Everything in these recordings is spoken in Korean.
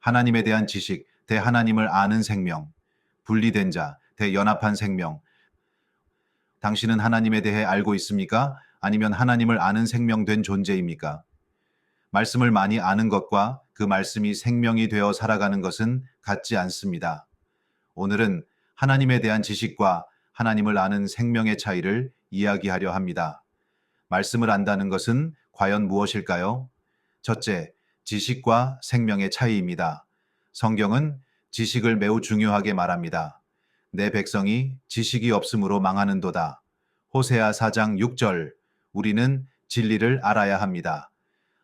하나님에 대한 지식, 대 하나님을 아는 생명, 분리된 자, 대 연합한 생명. 당신은 하나님에 대해 알고 있습니까? 아니면 하나님을 아는 생명된 존재입니까? 말씀을 많이 아는 것과 그 말씀이 생명이 되어 살아가는 것은 같지 않습니다. 오늘은 하나님에 대한 지식과 하나님을 아는 생명의 차이를 이야기하려 합니다. 말씀을 안다는 것은 과연 무엇일까요? 첫째, 지식과 생명의 차이입니다. 성경은 지식을 매우 중요하게 말합니다. 내 백성이 지식이 없으므로 망하는도다. 호세아 4장 6절. 우리는 진리를 알아야 합니다.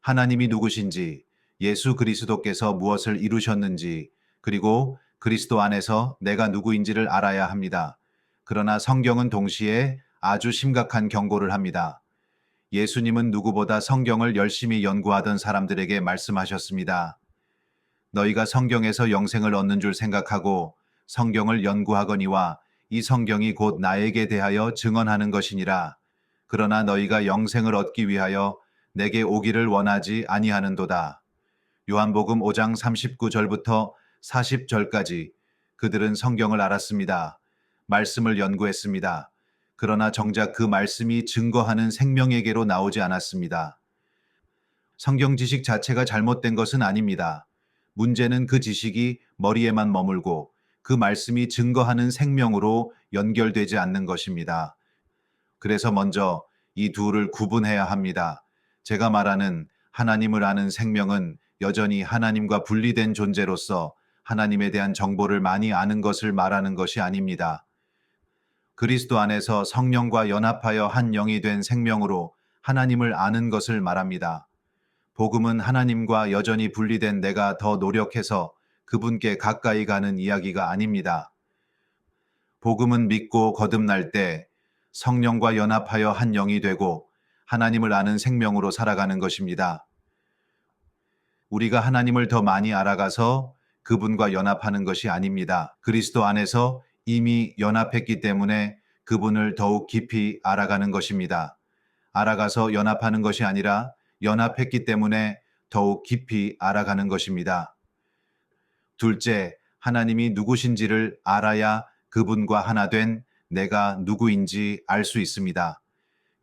하나님이 누구신지, 예수 그리스도께서 무엇을 이루셨는지, 그리고 그리스도 안에서 내가 누구인지를 알아야 합니다. 그러나 성경은 동시에 아주 심각한 경고를 합니다. 예수님은 누구보다 성경을 열심히 연구하던 사람들에게 말씀하셨습니다. 너희가 성경에서 영생을 얻는 줄 생각하고 성경을 연구하거니와 이 성경이 곧 나에게 대하여 증언하는 것이니라. 그러나 너희가 영생을 얻기 위하여 내게 오기를 원하지 아니하는도다. 요한복음 5장 39절부터 40절까지 그들은 성경을 알았습니다. 말씀을 연구했습니다. 그러나 정작 그 말씀이 증거하는 생명에게로 나오지 않았습니다. 성경 지식 자체가 잘못된 것은 아닙니다. 문제는 그 지식이 머리에만 머물고 그 말씀이 증거하는 생명으로 연결되지 않는 것입니다. 그래서 먼저 이 둘을 구분해야 합니다. 제가 말하는 하나님을 아는 생명은 여전히 하나님과 분리된 존재로서 하나님에 대한 정보를 많이 아는 것을 말하는 것이 아닙니다. 그리스도 안에서 성령과 연합하여 한 영이 된 생명으로 하나님을 아는 것을 말합니다. 복음은 하나님과 여전히 분리된 내가 더 노력해서 그분께 가까이 가는 이야기가 아닙니다. 복음은 믿고 거듭날 때 성령과 연합하여 한 영이 되고 하나님을 아는 생명으로 살아가는 것입니다. 우리가 하나님을 더 많이 알아가서 그분과 연합하는 것이 아닙니다. 그리스도 안에서 이미 연합했기 때문에 그분을 더욱 깊이 알아가는 것입니다. 알아가서 연합하는 것이 아니라 연합했기 때문에 더욱 깊이 알아가는 것입니다. 둘째, 하나님이 누구신지를 알아야 그분과 하나 된 내가 누구인지 알 수 있습니다.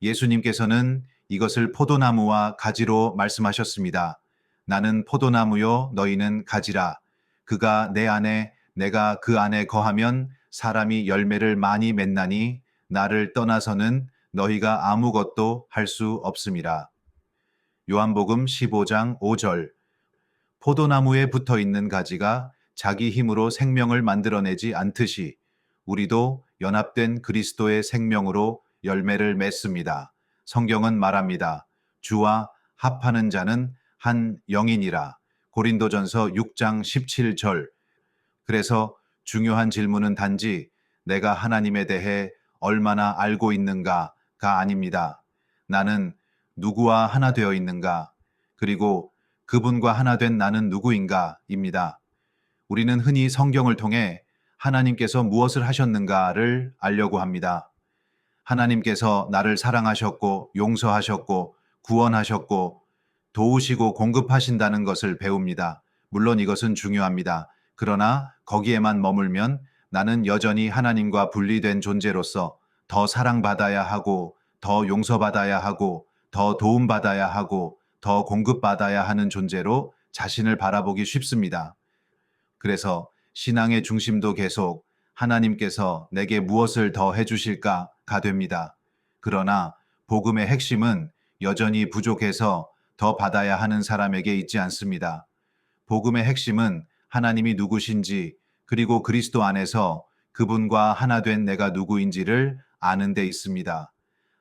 예수님께서는 이것을 포도나무와 가지로 말씀하셨습니다. 나는 포도나무요, 너희는 가지라. 그가 내 안에, 내가 그 안에 거하면 사람이 열매를 많이 맺나니 나를 떠나서는 너희가 아무것도 할 수 없음이라. 요한복음 15장 5절. 포도나무에 붙어 있는 가지가 자기 힘으로 생명을 만들어내지 않듯이 우리도 연합된 그리스도의 생명으로 열매를 맺습니다. 성경은 말합니다. 주와 합하는 자는 한 영이니라. 고린도전서 6장 17절. 그래서 중요한 질문은 단지 내가 하나님에 대해 얼마나 알고 있는가가 아닙니다. 나는 누구와 하나 되어 있는가? 그리고 그분과 하나 된 나는 누구인가입니다. 우리는 흔히 성경을 통해 하나님께서 무엇을 하셨는가를 알려고 합니다. 하나님께서 나를 사랑하셨고 용서하셨고 구원하셨고 도우시고 공급하신다는 것을 배웁니다. 물론 이것은 중요합니다. 그러나 거기에만 머물면 나는 여전히 하나님과 분리된 존재로서 더 사랑받아야 하고 더 용서받아야 하고 더 도움받아야 하고 더 공급받아야 하는 존재로 자신을 바라보기 쉽습니다. 그래서 신앙의 중심도 계속 하나님께서 내게 무엇을 더 해주실까가 됩니다. 그러나 복음의 핵심은 여전히 부족해서 더 받아야 하는 사람에게 있지 않습니다. 복음의 핵심은 하나님이 누구신지 그리고 그리스도 안에서 그분과 하나 된 내가 누구인지를 아는 데 있습니다.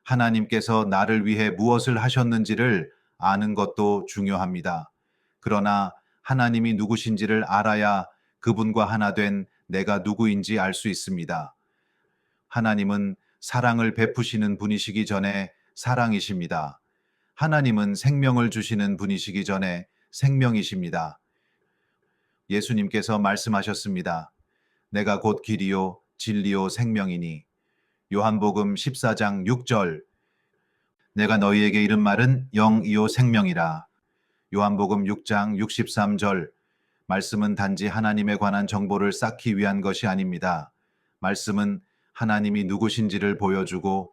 하나님께서 나를 위해 무엇을 하셨는지를 아는 것도 중요합니다. 그러나 하나님이 누구신지를 알아야 그분과 하나 된 내가 누구인지 알 수 있습니다. 하나님은 사랑을 베푸시는 분이시기 전에 사랑이십니다. 하나님은 생명을 주시는 분이시기 전에 생명이십니다. 예수님께서 말씀하셨습니다. 내가 곧 길이요 진리요 생명이니. 요한복음 14장 6절. 내가 너희에게 이른 말은 영이요 생명이라. 요한복음 6장 63절. 말씀은 단지 하나님에 관한 정보를 쌓기 위한 것이 아닙니다. 말씀은 하나님이 누구신지를 보여주고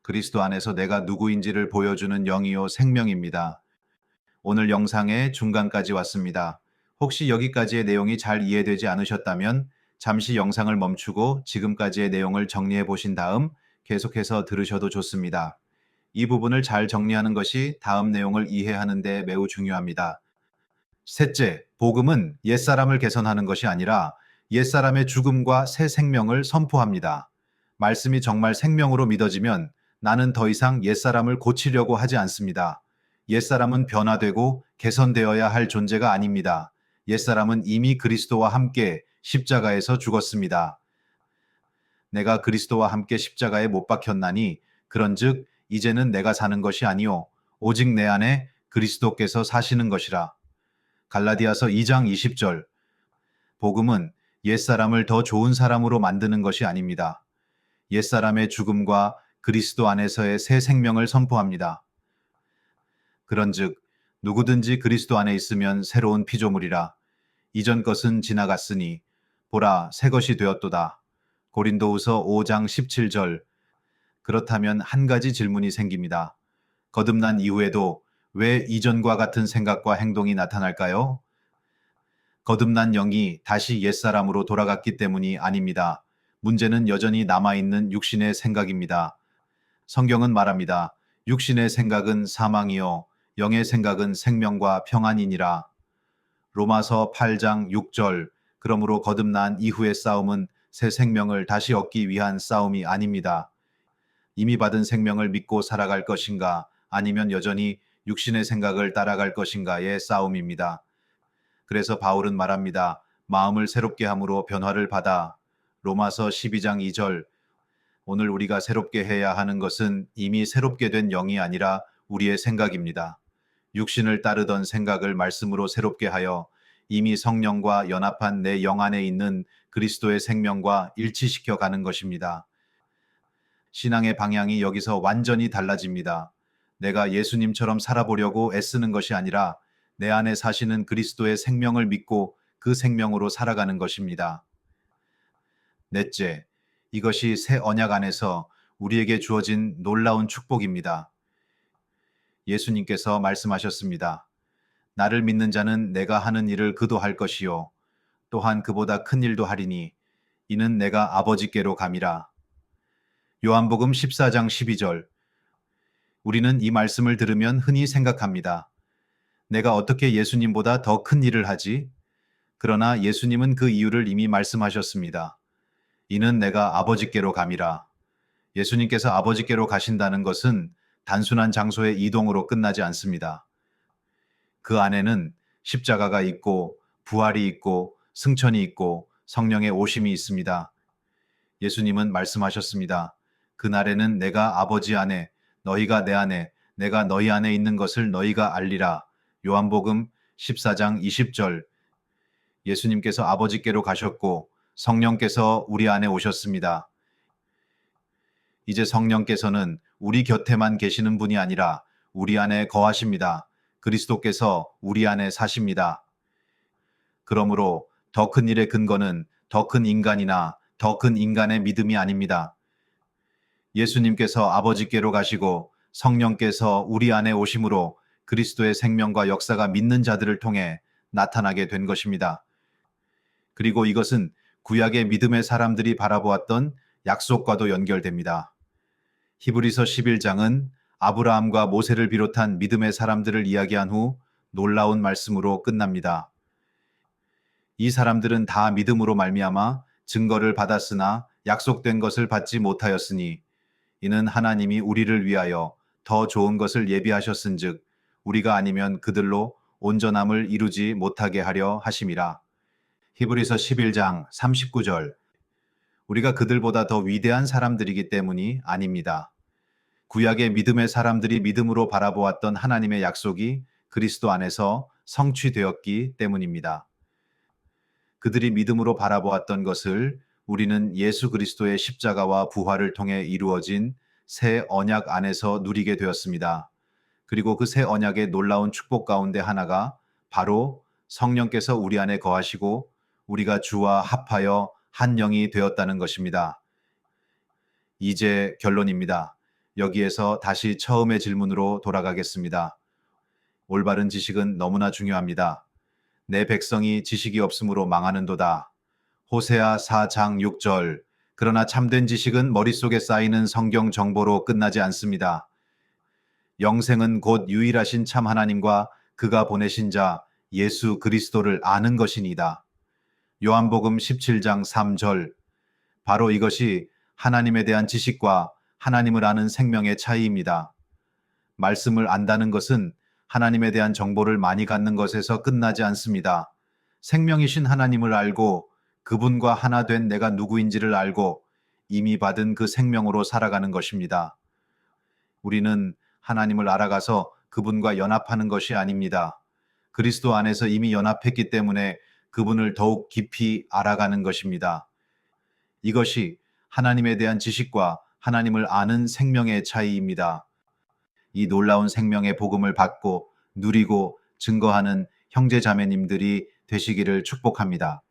그리스도 안에서 내가 누구인지를 보여주는 영이요 생명입니다. 오늘 영상의 중간까지 왔습니다. 혹시 여기까지의 내용이 잘 이해되지 않으셨다면 잠시 영상을 멈추고 지금까지의 내용을 정리해 보신 다음 계속해서 들으셔도 좋습니다. 이 부분을 잘 정리하는 것이 다음 내용을 이해하는 데 매우 중요합니다. 셋째, 복음은 옛사람을 개선하는 것이 아니라 옛사람의 죽음과 새 생명을 선포합니다. 말씀이 정말 생명으로 믿어지면 나는 더 이상 옛사람을 고치려고 하지 않습니다. 옛사람은 변화되고 개선되어야 할 존재가 아닙니다. 옛사람은 이미 그리스도와 함께 십자가에서 죽었습니다. 내가 그리스도와 함께 십자가에 못 박혔나니 그런즉 이제는 내가 사는 것이 아니요 오직 내 안에 그리스도께서 사시는 것이라. 갈라디아서 2장 20절. 복음은 옛사람을 더 좋은 사람으로 만드는 것이 아닙니다. 옛사람의 죽음과 그리스도 안에서의 새 생명을 선포합니다. 그런즉 누구든지 그리스도 안에 있으면 새로운 피조물이라. 이전 것은 지나갔으니 보라 새 것이 되었도다. 고린도후서 5장 17절. 그렇다면 한 가지 질문이 생깁니다. 거듭난 이후에도 왜 이전과 같은 생각과 행동이 나타날까요? 거듭난 영이 다시 옛사람으로 돌아갔기 때문이 아닙니다. 문제는 여전히 남아있는 육신의 생각입니다. 성경은 말합니다. 육신의 생각은 사망이요 영의 생각은 생명과 평안이니라. 로마서 8장 6절. 그러므로 거듭난 이후의 싸움은 새 생명을 다시 얻기 위한 싸움이 아닙니다. 이미 받은 생명을 믿고 살아갈 것인가 아니면 여전히 육신의 생각을 따라갈 것인가의 싸움입니다. 그래서 바울은 말합니다. 마음을 새롭게 함으로 변화를 받아. 로마서 12장 2절. 오늘 우리가 새롭게 해야 하는 것은 이미 새롭게 된 영이 아니라 우리의 생각입니다. 육신을 따르던 생각을 말씀으로 새롭게 하여 이미 성령과 연합한 내 영 안에 있는 그리스도의 생명과 일치시켜 가는 것입니다. 신앙의 방향이 여기서 완전히 달라집니다. 내가 예수님처럼 살아보려고 애쓰는 것이 아니라 내 안에 사시는 그리스도의 생명을 믿고 그 생명으로 살아가는 것입니다. 넷째, 이것이 새 언약 안에서 우리에게 주어진 놀라운 축복입니다. 예수님께서 말씀하셨습니다. 나를 믿는 자는 내가 하는 일을 그도 할 것이요 또한 그보다 큰 일도 하리니 이는 내가 아버지께로 감이라. 요한복음 14장 12절. 우리는 이 말씀을 들으면 흔히 생각합니다. 내가 어떻게 예수님보다 더 큰 일을 하지? 그러나 예수님은 그 이유를 이미 말씀하셨습니다. 이는 내가 아버지께로 감이라. 예수님께서 아버지께로 가신다는 것은 단순한 장소의 이동으로 끝나지 않습니다. 그 안에는 십자가가 있고 부활이 있고 승천이 있고 성령의 오심이 있습니다. 예수님은 말씀하셨습니다. 그날에는 내가 아버지 안에 너희가 내 안에 내가 너희 안에 있는 것을 너희가 알리라. 요한복음 14장 20절. 예수님께서 아버지께로 가셨고 성령께서 우리 안에 오셨습니다. 이제 성령께서는 우리 곁에만 계시는 분이 아니라 우리 안에 거하십니다. 그리스도께서 우리 안에 사십니다. 그러므로 더 큰 일의 근거는 더 큰 인간이나 더 큰 인간의 믿음이 아닙니다. 예수님께서 아버지께로 가시고 성령께서 우리 안에 오심으로 그리스도의 생명과 역사가 믿는 자들을 통해 나타나게 된 것입니다. 그리고 이것은 구약의 믿음의 사람들이 바라보았던 약속과도 연결됩니다. 히브리서 11장은 아브라함과 모세를 비롯한 믿음의 사람들을 이야기한 후 놀라운 말씀으로 끝납니다. 이 사람들은 다 믿음으로 말미암아 증거를 받았으나 약속된 것을 받지 못하였으니 이는 하나님이 우리를 위하여 더 좋은 것을 예비하셨은즉 우리가 아니면 그들로 온전함을 이루지 못하게 하려 하심이라. 히브리서 11장 39절. 우리가 그들보다 더 위대한 사람들이기 때문이 아닙니다. 구약의 믿음의 사람들이 믿음으로 바라보았던 하나님의 약속이 그리스도 안에서 성취되었기 때문입니다. 그들이 믿음으로 바라보았던 것을 우리는 예수 그리스도의 십자가와 부활을 통해 이루어진 새 언약 안에서 누리게 되었습니다. 그리고 그 새 언약의 놀라운 축복 가운데 하나가 바로 성령께서 우리 안에 거하시고 우리가 주와 합하여 한 영이 되었다는 것입니다. 이제 결론입니다. 여기에서 다시 처음의 질문으로 돌아가겠습니다. 올바른 지식은 너무나 중요합니다. 내 백성이 지식이 없으므로 망하는도다. 호세아 4장 6절. 그러나 참된 지식은 머릿속에 쌓이는 성경 정보로 끝나지 않습니다. 영생은 곧 유일하신 참 하나님과 그가 보내신 자 예수 그리스도를 아는 것이니다. 요한복음 17장 3절. 바로 이것이 하나님에 대한 지식과 하나님을 아는 생명의 차이입니다. 말씀을 안다는 것은 하나님에 대한 정보를 많이 갖는 것에서 끝나지 않습니다. 생명이신 하나님을 알고 그분과 하나 된 내가 누구인지를 알고 이미 받은 그 생명으로 살아가는 것입니다. 우리는 하나님을 알아가서 그분과 연합하는 것이 아닙니다. 그리스도 안에서 이미 연합했기 때문에 그분을 더욱 깊이 알아가는 것입니다. 이것이 하나님에 대한 지식과 하나님을 아는 생명의 차이입니다. 이 놀라운 생명의 복음을 받고 누리고 증거하는 형제 자매님들이 되시기를 축복합니다.